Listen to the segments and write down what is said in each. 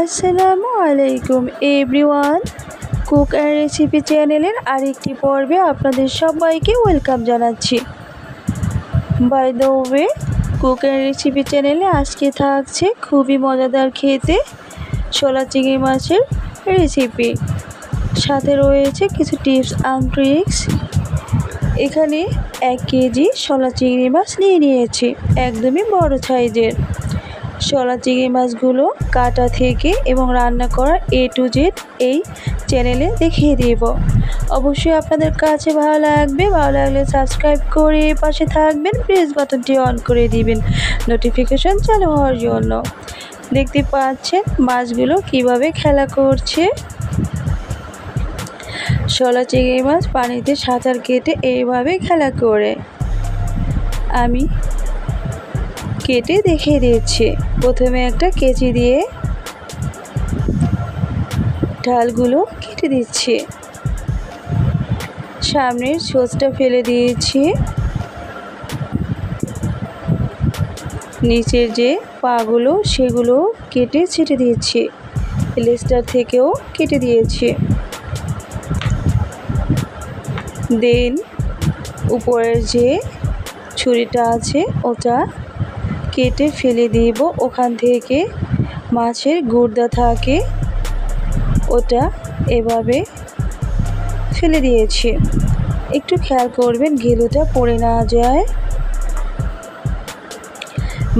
আসসালামু আলাইকুম everyone. Cook and recipe চ্যানেলের আরেকটি পর্বে আপনাদের সবাইকে ওয়েলকাম জানাচ্ছি। By the way, cook and recipe চ্যানেলে আজকে থাকছে খুবই মজাদার খেতে শোলা চিংড়ি মাছের রেসিপি, সাথে রয়েছে কিছু টিপস অ্যান্ড ট্রিক্স। এখানে 1 কেজি শোলা চিংড়ি মাছ নিয়েছি, একদমই বড় সাইজের। শোলা চিংড়ি মাছগুলো কাটা থেকে এবং রান্না করা A to Z এই চ্যানেলে দেখিয়ে দেব। অবশ্যই আপনাদের কাছে ভালো লাগলে সাবস্ক্রাইব করে পাশে থাকবেন, প্রেস বাটনটি অন করে দিবেন নোটিফিকেশন চালু হওয়ার জন্য। দেখতে পাচ্ছেন মাছগুলো কিভাবে খেলা করছে। শোলা চিংড়ি মাছ পানিতে সাঁতার কেটে এইভাবে খেলা করে। আমি কেটে দেখিয়ে দিচ্ছি। প্রথমে একটা কেচি দিয়ে ঢালগুলো কেটে দিচ্ছি। সামনের ছোচটা ফেলে দিয়েছি। নিচের যে পাগুলো সেগুলো কেটে ছেটে দিয়েছি। লেজটার থেকেও কেটে দিয়েছি। দেন উপরের যে ছুরিটা আছে ওটা কেটে ফেলে দিব। ওখান থেকে মাছের গুর্দা থাকে, ওটা এভাবে ফেলে দিয়েছি। একটু খেয়াল করবেন ঘিলুটা পড়ে না যায়।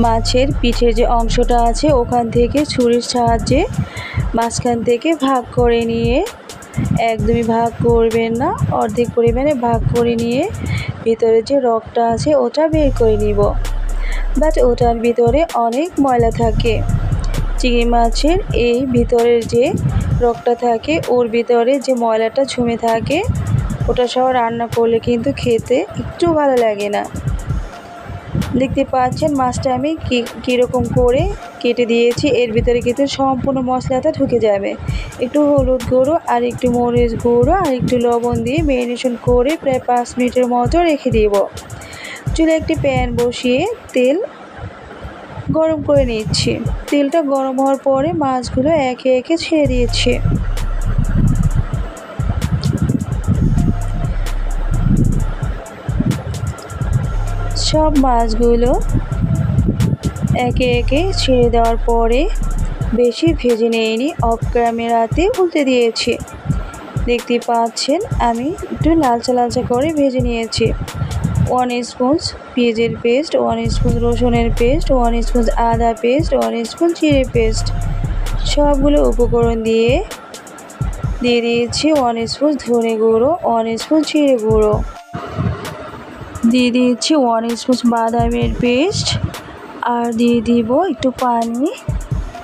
মাছের পিঠের যে অংশটা আছে ওখান থেকে ছুরির সাহায্যে মাঝখান থেকে ভাগ করে নিয়ে, একদমই ভাগ করবেন না, অর্ধেক পরিমাণে ভাগ করে নিয়ে ভিতরে যে রগটা আছে ওটা বের করে নিব। বাট ওটার ভিতরে অনেক ময়লা থাকে। চিংড়ি মাছের এই ভিতরের যে রগটা থাকে ওর ভিতরে যে ময়লাটা জমে থাকে ওটা সহ রান্না করলে কিন্তু খেতে একটু ভালো লাগে না। দেখতে পাচ্ছেন মাছটা আমি কীরকম করে কেটে দিয়েছি। এর ভিতরে কিন্তু সম্পূর্ণ মশলাটা ঢুকে যাবে। একটু হলুদ গুঁড়ো আর একটু মরিচ গুঁড়ো আর একটু লবণ দিয়ে ম্যারিনেশন করে প্রায় 5 মিনিটের মতো রেখে দিব। চুলে একটি প্যান বসিয়ে তেল গরম করে নিচ্ছি। তেলটা গরম হওয়ার পরে মাছগুলো একে একে ছেড়ে দিয়েছি। সব মাছগুলো একে একে ছেড়ে দেওয়ার পরে বেশি ভেজে নিইনি, অফ ক্যামেরাতে উল্টে দিয়েছি। দেখতে পাচ্ছেন আমি একটু লালচা করে ভেজে নিয়েছি। 1 স্পুন পেঁয়াজের পেস্ট, 1 স্পুন রসুনের পেস্ট, 1 স্পুন আদা পেস্ট, 1 স্পুন জিরে পেস্ট, সবগুলো উপকরণ দিয়ে দিয়েছি 1 স্পুন ধনে গুঁড়ো, 1 স্পুন জিরে গুঁড়ো, দিয়ে দিয়েছি 1 স্পুন বাদামের পেস্ট, আর দিয়ে দিব একটু পানি।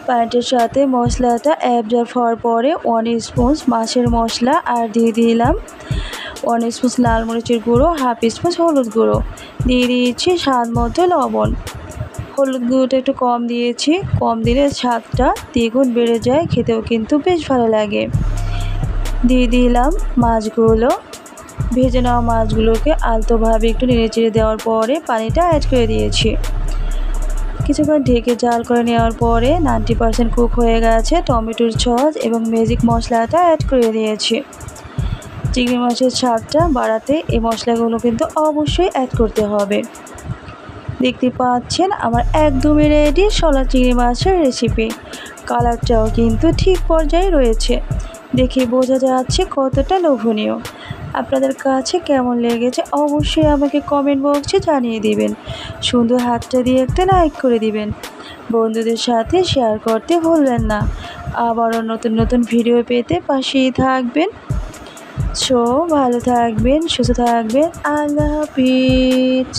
পানিটার সাথে মশলাটা অ্যাবজর্ব হওয়ার পরে 1 স্পুন মাছের মশলা, আর দিয়ে দিলাম 1 স্পুন লাল মরিচের গুঁড়ো, 1/2 স্পুন হলুদ গুঁড়ো, দিয়ে দিয়েছি স্বাদ মতো লবণ। হলুদ গুঁড়োটা একটু কম দিয়েছি, কম দিলে স্বাদটা দ্বিগুণ বেড়ে যায়, খেতেও কিন্তু বেশ ভালো লাগে। দিয়ে দিলাম মাছগুলো। ভেজে নেওয়া মাছগুলোকে আলতোভাবে একটু নেড়েচেড়ে দেওয়ার পরে পানিটা অ্যাড করে দিয়েছি। কিছুক্ষণ ঢেকে জাল করে নেওয়ার পরে 90% কুক হয়ে গেছে। টমেটোর সস এবং ম্যাজিক মশলাটা অ্যাড করে দিয়েছি। চিংড়ি মাছের স্বাদটা বাড়াতে এই মশলাগুলো কিন্তু অবশ্যই অ্যাড করতে হবে। দেখতে পাচ্ছেন আমার একদমই রেডি শোলা চিংড়ি মাছের রেসিপি। কালারটাও কিন্তু ঠিক পর্যায়ে রয়েছে, দেখে বোঝা যাচ্ছে কতটা লোভনীয়। আপনাদের কাছে কেমন লেগেছে অবশ্যই আমাকে কমেন্ট বক্সে জানিয়ে দিবেন। সুন্দর হাতটা দিয়ে একটা লাইক করে দিবেন। বন্ধুদের সাথে শেয়ার করতে ভুলবেন না। আবারও নতুন ভিডিও পেতে পাশেই থাকবেন। ভালো থাকবেন, সুস্থ থাকবেন। আল্লাহ হাফিজ।